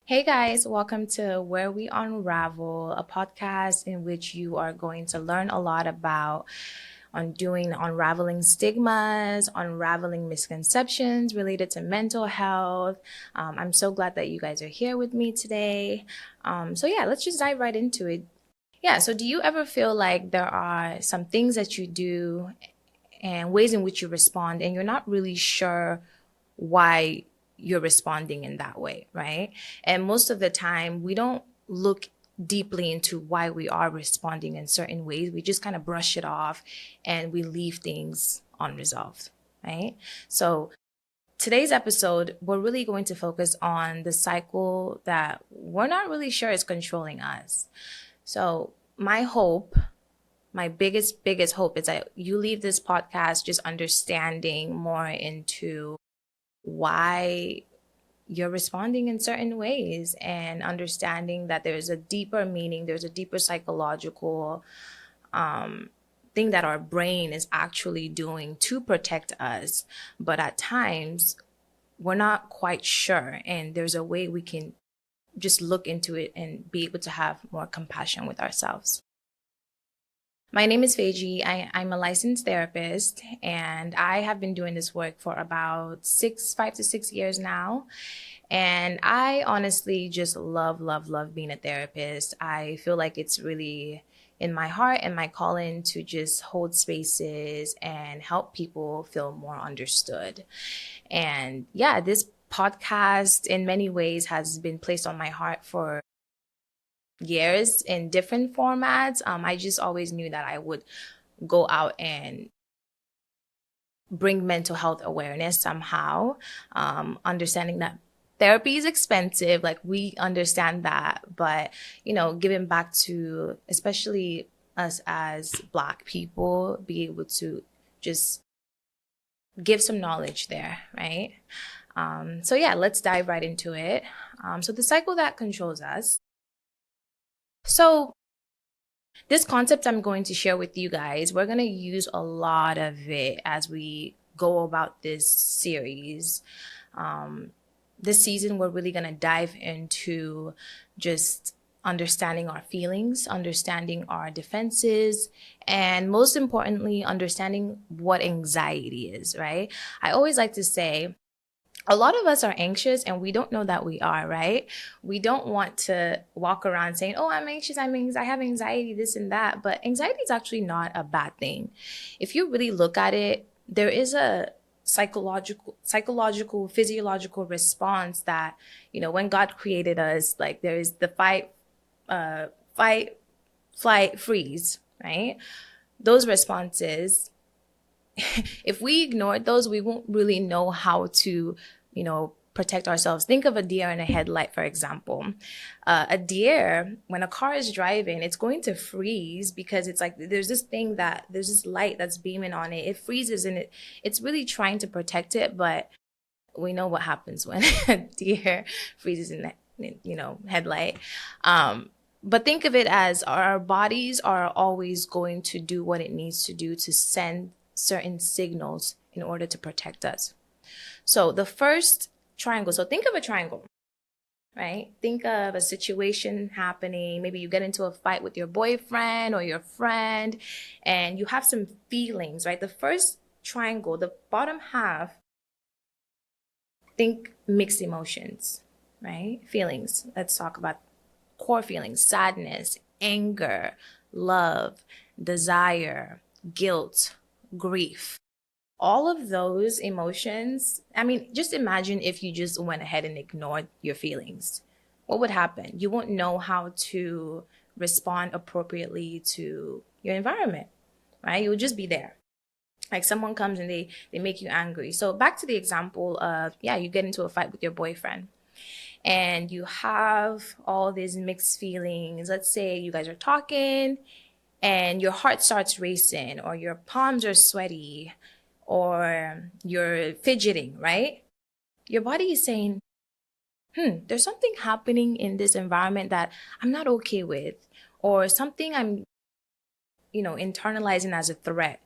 Hey guys, welcome to Where We Unravel, a podcast in which you are going to learn a lot about unraveling stigmas, unraveling misconceptions related to mental health. I'm so glad that you guys are here with me today. Let's just dive right into it. Yeah, so do you ever feel like there are some things that you do and ways in which you respond, and you're not really sure why you're responding in that way, right? And most of the time, we don't look deeply into why we are responding in certain ways. We just kind of brush it off and we leave things unresolved, right? So, today's episode, we're really going to focus on the cycle that we're not really sure is controlling us. So, my biggest hope is that you leave this podcast just understanding more into why you're responding in certain ways and understanding that there's a deeper meaning, there's a deeper psychological thing that our brain is actually doing to protect us. But at times, we're not quite sure. And there's a way we can just look into it and be able to have more compassion with ourselves. My name is Feiji. I'm a licensed therapist, and I have been doing this work for about 5 to 6 years now. And I honestly just love being a therapist. I feel like it's really in my heart and my calling to just hold spaces and help people feel more understood. And yeah, this podcast in many ways has been placed on my heart for years in different formats. I just always knew that I would go out and bring mental health awareness somehow, understanding that therapy is expensive, like we understand that, but giving back to especially us as Black people, be able to just give some knowledge there, right? Let's dive right into it. So the cycle that controls us. So this concept I'm going to share with you guys, we're going to use a lot of it as we go about this series. This season, we're really going to dive into just understanding our feelings, understanding our defenses, and most importantly, understanding what anxiety is, right? I always like to say, a lot of us are anxious and we don't know that we are, right? We don't want to walk around saying, "Oh, I'm anxious, I have anxiety, this and that." But anxiety is actually not a bad thing. If you really look at it, there is a psychological, physiological response that, when God created us, like there is the fight, flight, freeze, right? Those responses, if we ignored those, we won't really know how to, protect ourselves. Think of a deer in a headlight, for example. A deer, when a car is driving, it's going to freeze because it's like there's this light that's beaming on it. It freezes and it's really trying to protect it, but we know what happens when a deer freezes in the headlight. But think of it as our bodies are always going to do what it needs to do to send certain signals in order to protect us. So the first triangle, so think of a triangle, right? Think of a situation happening. Maybe you get into a fight with your boyfriend or your friend and you have some feelings, right? The first triangle, the bottom half, think mixed emotions, right? Feelings. Let's talk about core feelings: sadness, anger, love, desire, guilt, grief. All of those emotions, I mean, just imagine if you just went ahead and ignored your feelings. What would happen? You won't know how to respond appropriately to your environment, right? You would just be there. Like someone comes and they make you angry. So back to the example of, yeah, you get into a fight with your boyfriend and you have all these mixed feelings. Let's say you guys are talking and your heart starts racing or your palms are sweaty or you're fidgeting, right? Your body is saying, there's something happening in this environment that I'm not okay with, or something I'm, internalizing as a threat,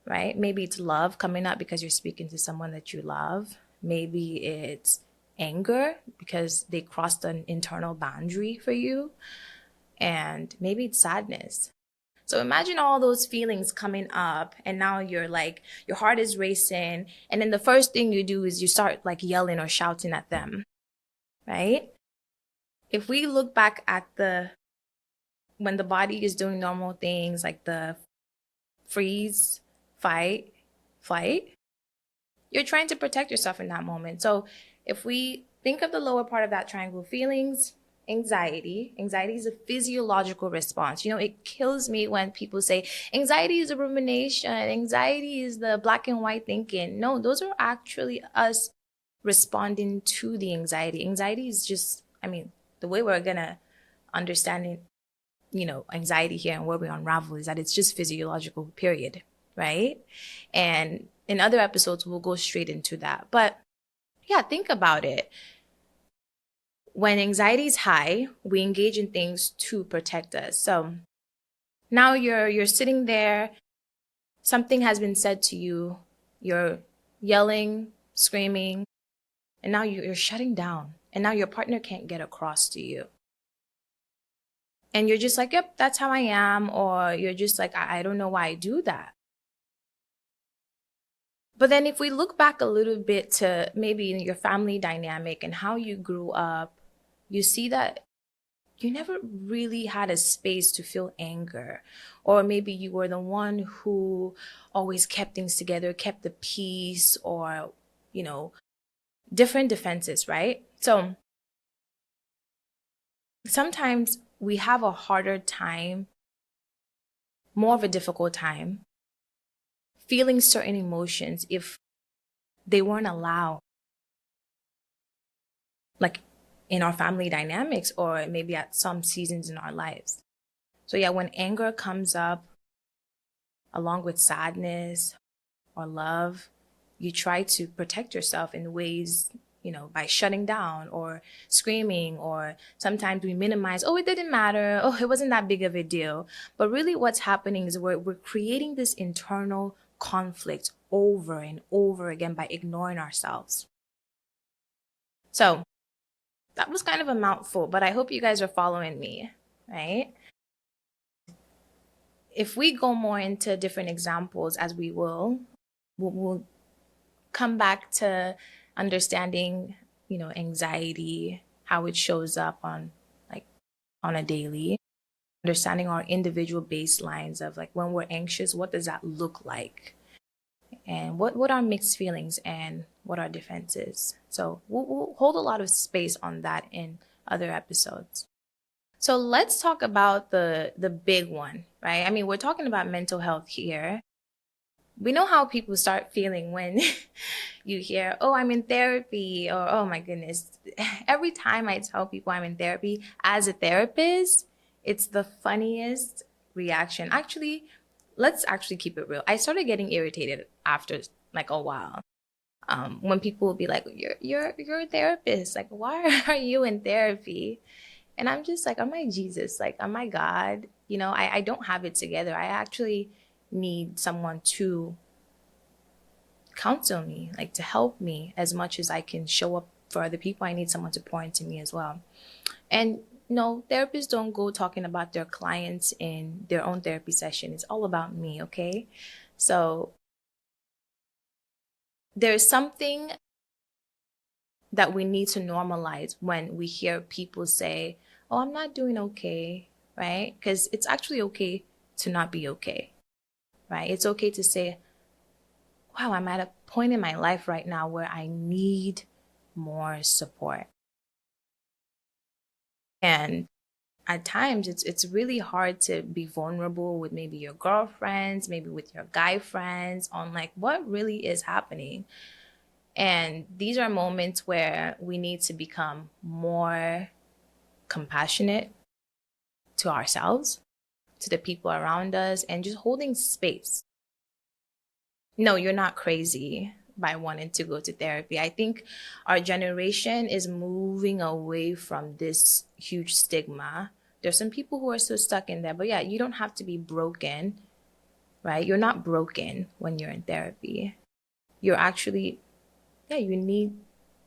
right? Maybe it's love coming up because you're speaking to someone that you love. Maybe it's anger because they crossed an internal boundary for you, and maybe it's sadness. So imagine all those feelings coming up, and now you're like, your heart is racing, and then the first thing you do is you start like yelling or shouting at them, right? If we look back at when the body is doing normal things like the freeze, fight, flight, you're trying to protect yourself in that moment. So if we think of the lower part of that triangle, feelings, anxiety is a physiological response. It kills me when people say anxiety is a rumination, anxiety is the black and white thinking. No, those are actually us responding to the anxiety. Anxiety is just, the way we're gonna understand it, anxiety here and where we unravel is that it's just physiological, period, right? And in other episodes, we'll go straight into that. But yeah, think about it. When anxiety is high, we engage in things to protect us. So now you're sitting there, something has been said to you, you're yelling, screaming, and now you're shutting down. And now your partner can't get across to you. And you're just like, yep, that's how I am. Or you're just like, I don't know why I do that. But then if we look back a little bit to maybe your family dynamic and how you grew up, you see that you never really had a space to feel anger. Or maybe you were the one who always kept things together, kept the peace, or, different defenses, right? So sometimes we have a harder time, more of a difficult time, feeling certain emotions if they weren't allowed, like in our family dynamics or maybe at some seasons in our lives. So yeah, when anger comes up along with sadness or love, you try to protect yourself in ways, by shutting down or screaming, or sometimes we minimize, oh, it didn't matter, oh, it wasn't that big of a deal. But really what's happening is we're creating this internal conflict over and over again by ignoring ourselves. So that was kind of a mouthful, but I hope you guys are following me, right? If we go more into different examples, as we'll come back to understanding, anxiety, how it shows up on a daily, understanding our individual baselines of like when we're anxious, what does that look like? And what are mixed feelings and what are defenses? So we'll hold a lot of space on that in other episodes. So let's talk about the big one, right? We're talking about mental health here. We know how people start feeling when you hear, oh, I'm in therapy, or oh my goodness. Every time I tell people I'm in therapy as a therapist, it's the funniest reaction. Actually, let's actually keep it real. I started getting irritated after like a while. When people will be like, you're a therapist. Like, why are you in therapy? And I'm just like, oh my Jesus, like, oh my God, I don't have it together. I actually need someone to counsel me, like to help me as much as I can show up for other people. I need someone to pour into me as well. And no, therapists don't go talking about their clients in their own therapy session. It's all about me, okay? So there's something that we need to normalize when we hear people say, oh, I'm not doing okay, right? Because it's actually okay to not be okay, right? It's okay to say, wow, I'm at a point in my life right now where I need more support. And at times it's really hard to be vulnerable with maybe your girlfriends, maybe with your guy friends on like what really is happening. And these are moments where we need to become more compassionate to ourselves, to the people around us, and just holding space. No, you're not crazy by wanting to go to therapy. I think our generation is moving away from this huge stigma. There's some people who are still stuck in there, but yeah, you don't have to be broken, right? You're not broken when you're in therapy. You're actually, yeah, you need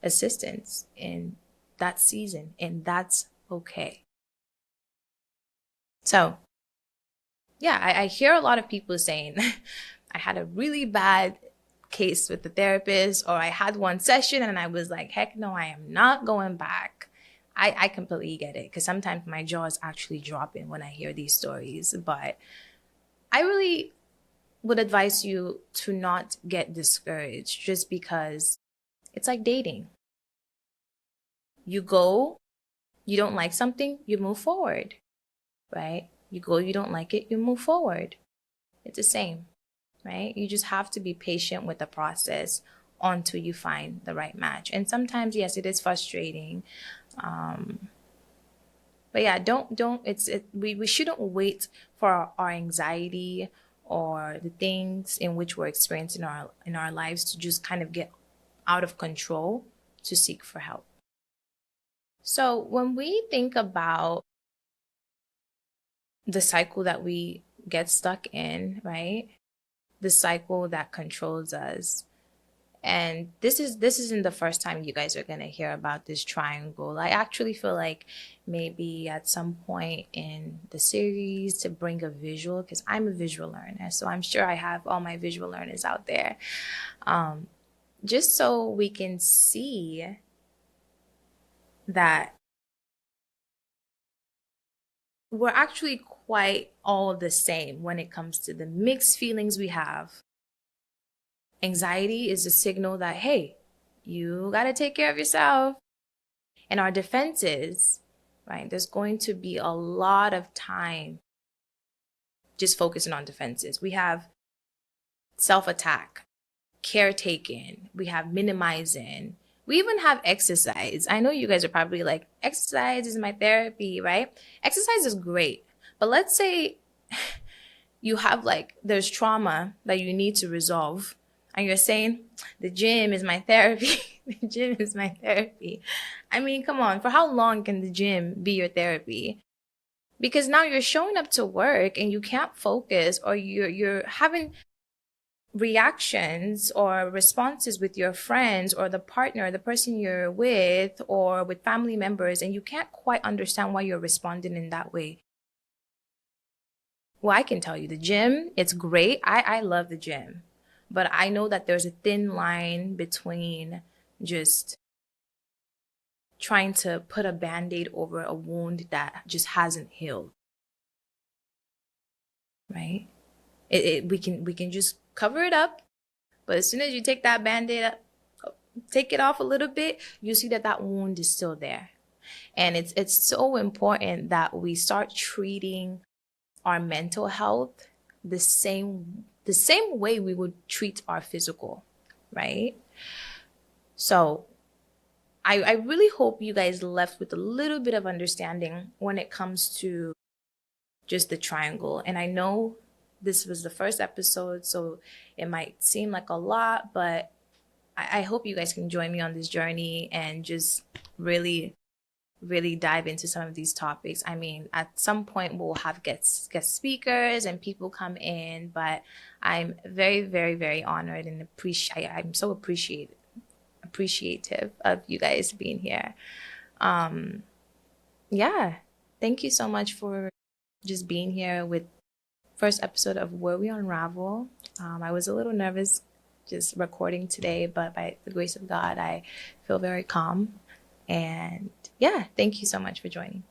assistance in that season, and that's okay. So, yeah, I hear a lot of people saying, I had a really bad case with the therapist, or I had one session and I was like, heck no, I am not going back. I completely get it, because sometimes my jaw is actually dropping when I hear these stories. But I really would advise you to not get discouraged, just because it's like dating. You go, you don't like something, you move forward, right? You go, you don't like it, you move forward. It's the same, right? You just have to be patient with the process until you find the right match. And sometimes, yes, it is frustrating. But yeah, we shouldn't wait for our anxiety or the things in which we're experiencing in our lives to just kind of get out of control to seek for help. So when we think about the cycle that we get stuck in, right? The cycle that controls us. And this isn't the first time you guys are gonna hear about this triangle. I actually feel like maybe at some point in the series to bring a visual, because I'm a visual learner, so I'm sure I have all my visual learners out there, just so we can see that we're actually quite all the same when it comes to the mixed feelings we have. Anxiety is a signal that, hey, you got to take care of yourself. And our defenses, right? There's going to be a lot of time just focusing on defenses. We have self-attack, caretaking, we have minimizing, we even have exercise. I know you guys are probably like, exercise is my therapy, right? Exercise is great. But let's say you have like, there's trauma that you need to resolve, and you're saying, the gym is my therapy. The gym is my therapy. I mean, come on, for how long can the gym be your therapy? Because now you're showing up to work and you can't focus, or you're having reactions or responses with your friends or the partner, the person you're with, or with family members, and you can't quite understand why you're responding in that way. Well, I can tell you, the gym, it's great. I love the gym. But I know that there's a thin line between just trying to put a band-aid over a wound that just hasn't healed. Right? We can just cover it up, but as soon as you take that band-aid up, take it off a little bit, you see that that wound is still there. And it's so important that we start treating our mental health the same way we would treat our physical, right? So I really hope you guys left with a little bit of understanding when it comes to just the triangle. And I know this was the first episode, so it might seem like a lot, but I hope you guys can join me on this journey and just really dive into some of these topics. I mean, at some point we'll have guest speakers and people come in, but I'm very honored and I'm so appreciative of you guys being here. Yeah, thank you so much for just being here with first episode of Where We Unravel. I was a little nervous just recording today, but by the grace of God, I feel very calm. And yeah, thank you so much for joining.